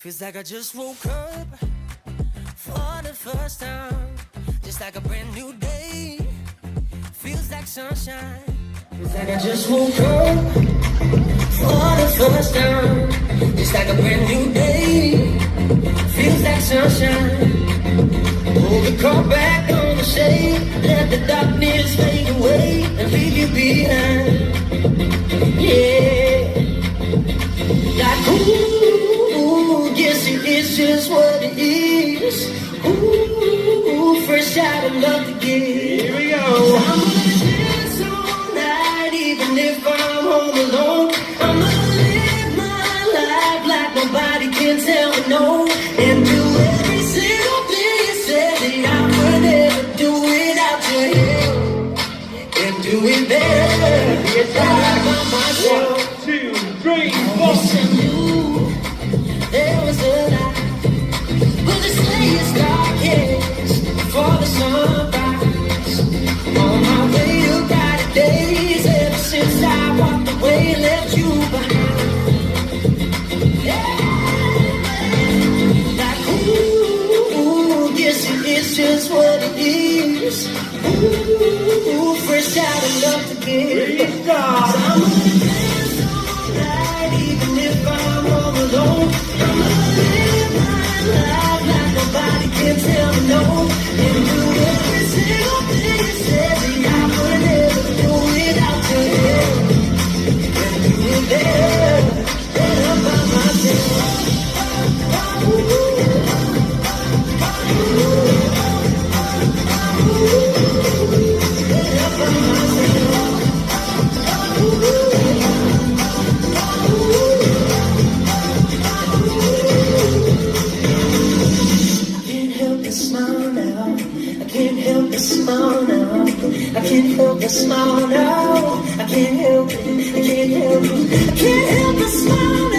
Feels like I just woke up for the first time, just like a brand new day. Feels like sunshine. Feels like I just woke up for the first time, just like a brand new day. Feels like sunshine. Pull the car back on the shade, let the darkness fade away and leave you behind. Yeah, like ooh, guess it is just what it is. Ooh, fresh out of love to give. Here we go. I'm gonna dance all night, even if I'm home alone. I'm gonna live my life like nobody can tell me no, and do every single thing you said that I would ever do without your help, and do it better. Yes, I by myself. 1, 2, 3, 4. Wish I knew there was a light. We'll just say it's darkest before the sunrise. On my way to brighter days, ever since I walked away and left you behind. Yeah. Like ooh, guess it is just what it is. Ooh, fresh out of love to give. So I'm gonna dance all night, even if I'm home alone. I'm gonna live my life like nobody can tell me no, and do every single thing you said that I would never do without your help, and do it better by myself. Smile now, I can't help but smile now. I can't help it, I can't help it, I can't help but smile.